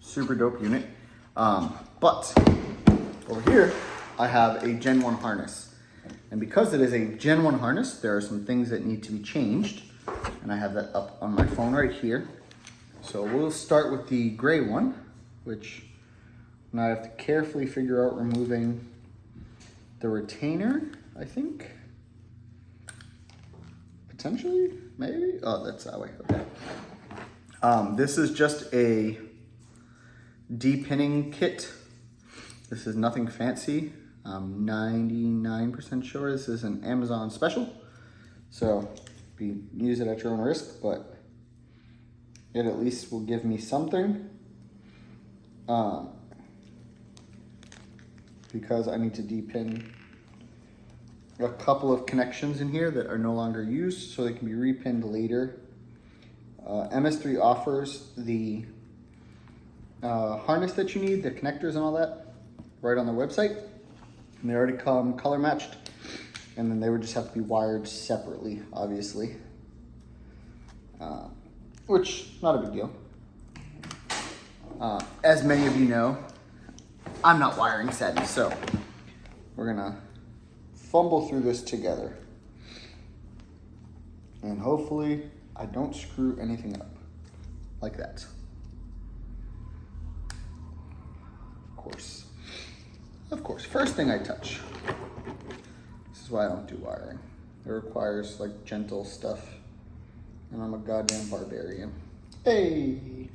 Super dope unit. But over here, I have a Gen 1 harness. And because it is a Gen 1 harness, there are some things that need to be changed. And I have that up on my phone right here. So we'll start with the gray one, which now I have to carefully figure out removing the retainer, I think. Potentially, maybe? Oh, that's that way, okay. This is just a de-pinning kit. This is nothing fancy. I'm 99% sure this is an Amazon special. So use it at your own risk, but it at least will give me something. Because I need to de-pin a couple of connections in here that are no longer used so they can be repinned later. ms3 offers the harness that you need, the connectors and all that, right on their website. And they already come color matched, and then they would just have to be wired separately, obviously. Which, not a big deal. As many of you know, I'm not wiring savvy, so we're gonna fumble through this together. And hopefully I don't screw anything up like that. Of course, first thing I touch. This is why I don't do wiring. It requires like gentle stuff, and I'm a goddamn barbarian. Hey!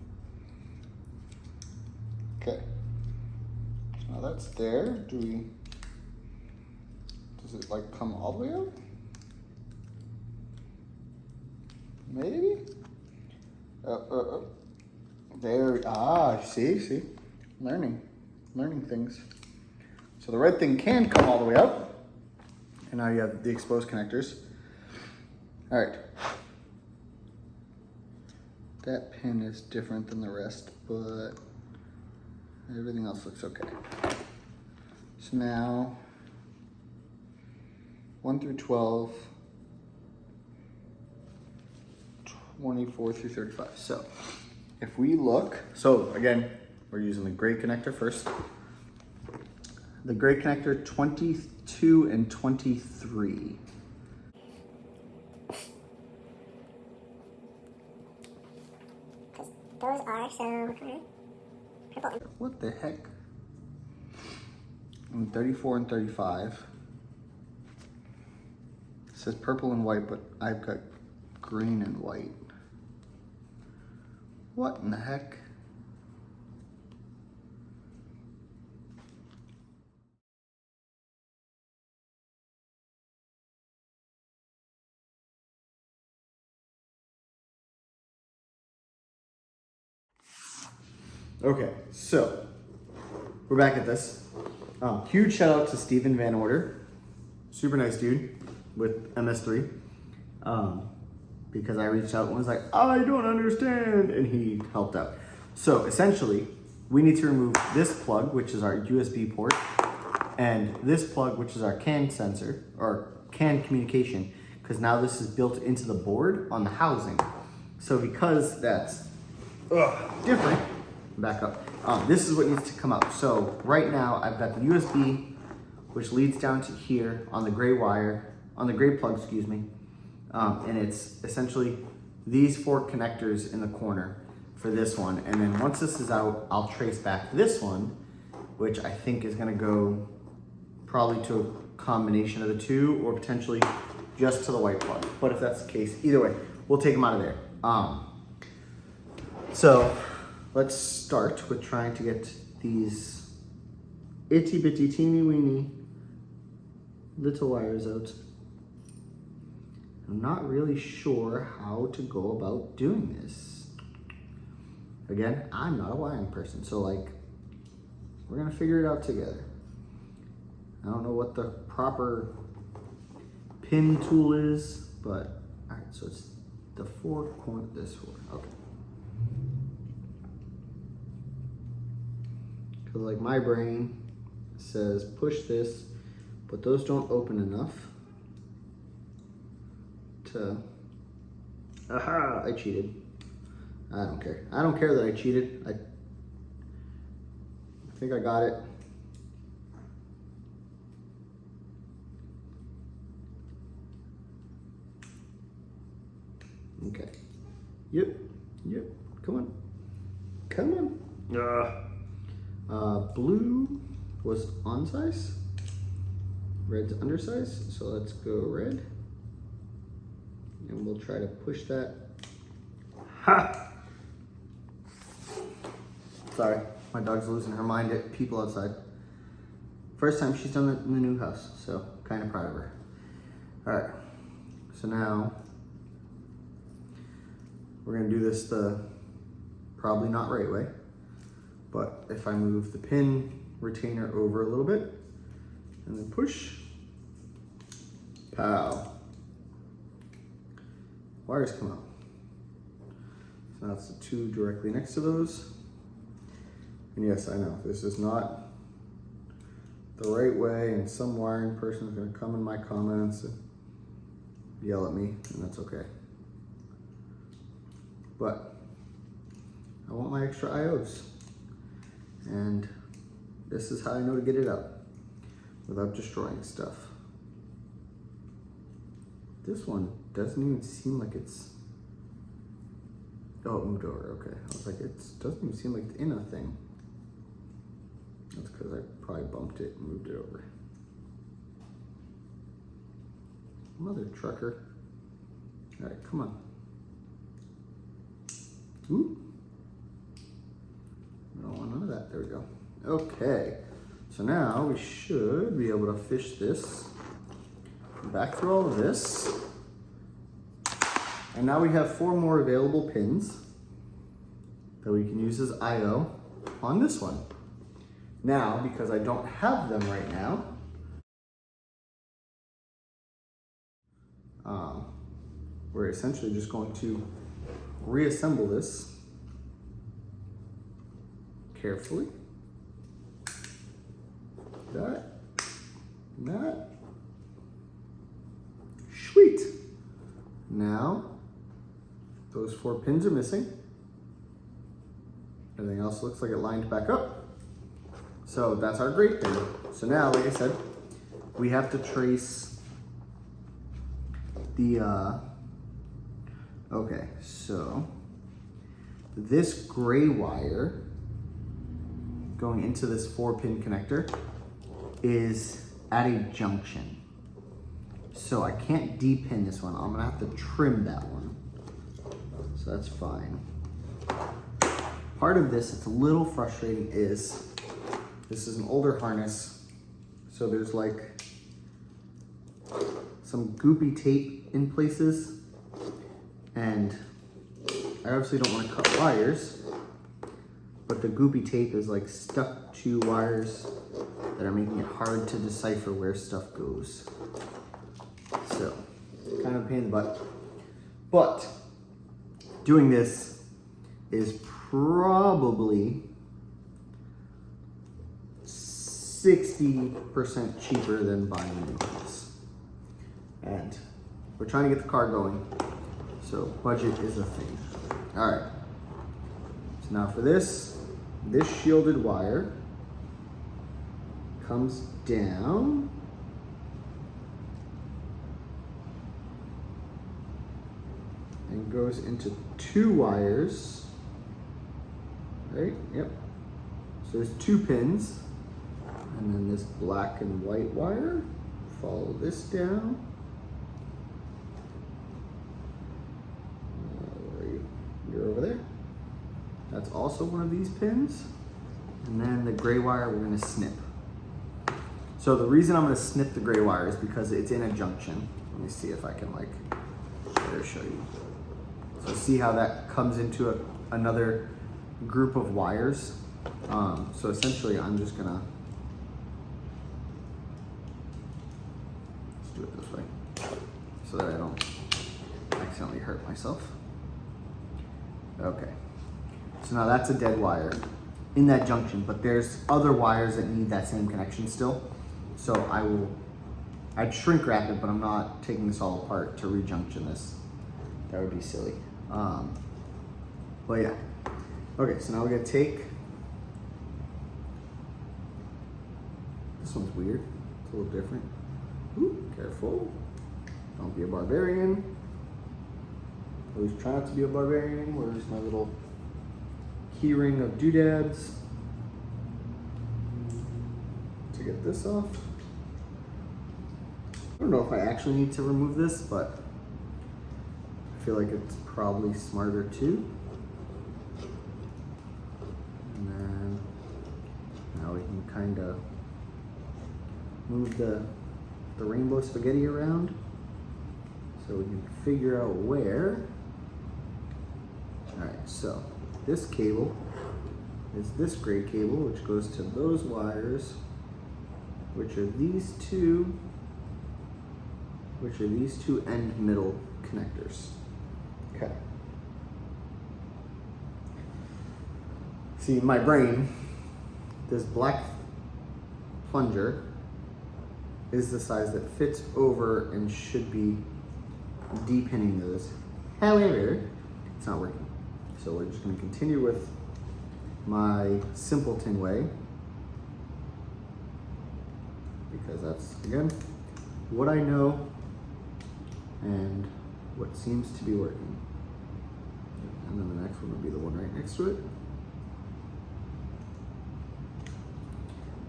Okay. Now that's there. Does it like come all the way up? Maybe? There, see? Learning things. So the red thing can come all the way up. And now you have the exposed connectors. All right. That pin is different than the rest, but everything else looks okay. So now 1 through 12, 24 through 35. So if we look, so again, we're using the gray connector first. The gray connector 22 and 23. Those are some purple. What the heck? And 34 and 35. It says purple and white, but I've got green and white. What in the heck? Okay, so we're back at this. Huge shout out to Steven Van Order. Super nice dude with ms3. Because I reached out and was like, I don't understand, and he helped out. So essentially, we need to remove this plug, which is our USB port, and this plug, which is our CAN sensor, or CAN communication, because now this is built into the board on the housing. So because that's different, back up, this is what needs to come out. So right now, I've got the USB, which leads down to here on the gray wire, on the gray plug, excuse me. And it's essentially these 4 connectors in the corner for this one. And then once this is out, I'll trace back this one, which I think is gonna go probably to a combination of the two, or potentially just to the white plug. But if that's the case, either way, we'll take them out of there. So let's start with trying to get these itty bitty teeny weeny little wires out. I'm not really sure how to go about doing this. Again, I'm not a wiring person, so like, we're gonna figure it out together. I don't know what the proper pin tool is, but all right, so it's the 4 corner, this 4, okay. Cause like my brain says push this, but those don't open enough. Aha, I cheated. I don't care. I don't care that I cheated. think I got it. Okay. Yep. Come on. Blue was on size. Red's undersize. So let's go red. And we'll try to push that. Ha! Sorry, my dog's losing her mind at people outside. First time she's done it in the new house, so kind of proud of her. All right, so now we're gonna do this the probably not right way, but if I move the pin retainer over a little bit and then push, pow, wires come out. So that's the two directly next to those. And yes, I know, this is not the right way, and some wiring person is gonna come in my comments and yell at me, and that's okay. But I want my extra IOs. And this is how I know to get it up without destroying stuff. This one doesn't even seem like it's, oh, it moved over, okay. I was like, it doesn't even seem like it's in a thing. That's because I probably bumped it and moved it over. Mother trucker. All right, come on. Ooh. I don't want none of that. There we go. Okay. So now we should be able to fish this back through all of this. And now we have 4 more available pins that we can use as IO on this one. Now, because I don't have them right now, we're essentially just going to reassemble this carefully. That. Sweet. Now, those 4 pins are missing. Everything else looks like it lined back up. So that's our great pin. So now, like I said, we have to trace the, okay, so this gray wire going into this 4-pin connector is at a junction. So I can't depin this one. I'm gonna have to trim that one. So that's fine. Part of this that's a little frustrating is this is an older harness. So there's like some goopy tape in places. And I obviously don't want to cut wires, but the goopy tape is like stuck to wires that are making it hard to decipher where stuff goes. So, kind of a pain in the butt. But doing this is probably 60% cheaper than buying a new piece. And we're trying to get the car going, so budget is a thing. All right, so now for this shielded wire comes down and goes into 2 wires, right? Yep. So there's 2 pins, and then this black and white wire. Follow this down. Where are you? You're over there. That's also one of these pins. And then the gray wire we're gonna snip. So the reason I'm gonna snip the gray wire is because it's in a junction. Let me see if I can like better show you. So see how that comes into another group of wires. So essentially I'm just gonna, let's do it this way so that I don't accidentally hurt myself. Okay, so now that's a dead wire in that junction, but there's other wires that need that same connection still. So I'd shrink wrap it, but I'm not taking this all apart to rejunction this. That would be silly. But yeah. Okay, so now we're gonna take This one's weird. It's a little different. Ooh, careful. Don't be a barbarian. Always try not to be a barbarian. Where's my little keyring of doodads? To get this off. I don't know if I actually need to remove this, but I feel like it's probably smarter too. And then now we can kind of move the rainbow spaghetti around so we can figure out where. All right, so this cable is this gray cable, which goes to those wires, which are these two end middle connectors. Okay. See, in my brain, this black plunger is the size that fits over and should be depinning those. However, it's not working. So we're just going to continue with my simpleton way, because that's, again, what I know and what seems to be working. And then the next one will be the one right next to it.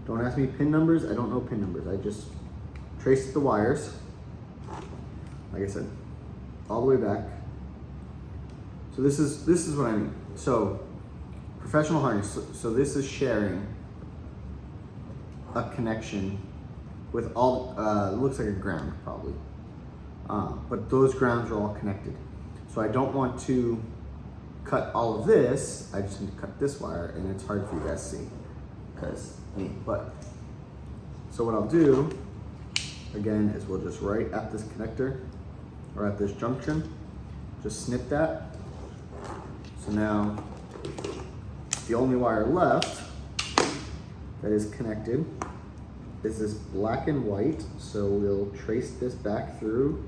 Don't ask me pin numbers. I don't know pin numbers. I just traced the wires, like I said, all the way back. So this is what I mean. So professional harness. So this is sharing a connection with all. It looks like a ground probably, but those grounds are all connected. So I don't want to cut all of this. I just need to cut this wire, and it's hard for you guys to see because me. But so what I'll do again is we'll just right at this connector or at this junction, just snip that. So now the only wire left that is connected is this black and white. So we'll trace this back through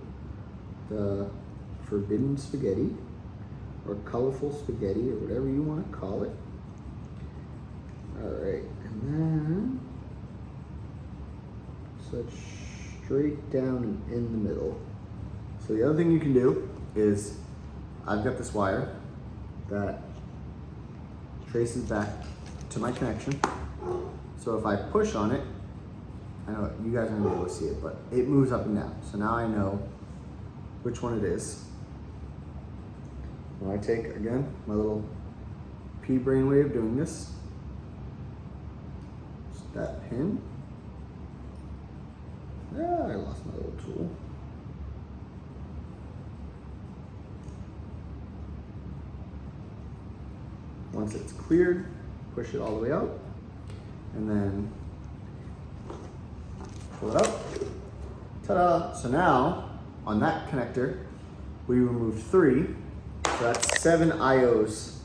the forbidden spaghetti or colorful spaghetti or whatever you want to call it. All right, and then set straight down in the middle. So the other thing you can do is I've got this wire that traces back to my connection. So if I push on it, I know you guys aren't able to see it, but it moves up and down. So now I know which one it is. When I take, again, my little pea-brain way of doing this, just that pin. Ah, I lost my little tool. Once it's cleared, push it all the way out, and then pull it out. Ta-da! So now, on that connector, we remove 3. So that's 7 IOs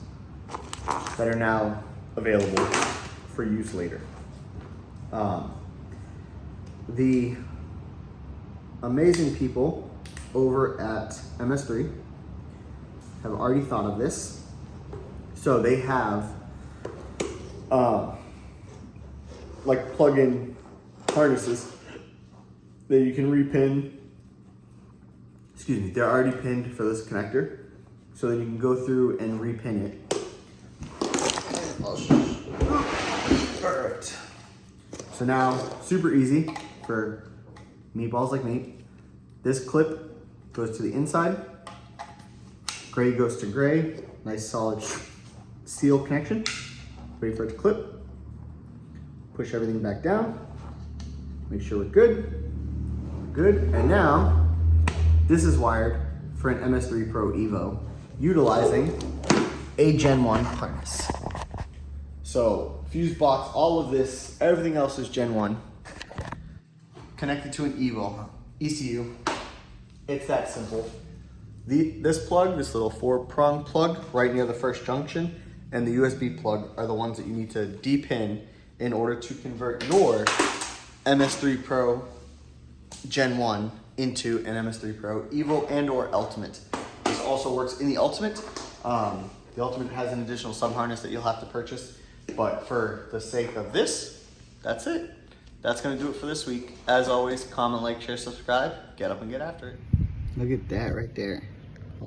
that are now available for use later. The amazing people over at ms3 have already thought of this. So they have like plug-in harnesses that you can repin. Excuse me, they're already pinned for this connector. So then you can go through and repin it. All right. So now, super easy for meatballs like me. This clip goes to the inside. Gray goes to gray. Nice solid steel connection. Wait for it to clip. Push everything back down. Make sure we're good. Good. And now, this is wired for an ms3 Pro EVO, utilizing a Gen 1 harness. So fuse box, all of this, everything else is Gen 1. Connected to an EVO, ECU. It's that simple. This plug, this little 4-prong plug right near the first junction, and the USB plug are the ones that you need to depin in order to convert your ms3 Pro Gen 1 into an ms3 Pro EVO and or Ultimate. This also works in the Ultimate. The Ultimate has an additional sub harness that you'll have to purchase, but for the sake of this, that's it. that's gonna do it for this week. As always, comment, like, share, subscribe. Get up and get after it. Look at that right there.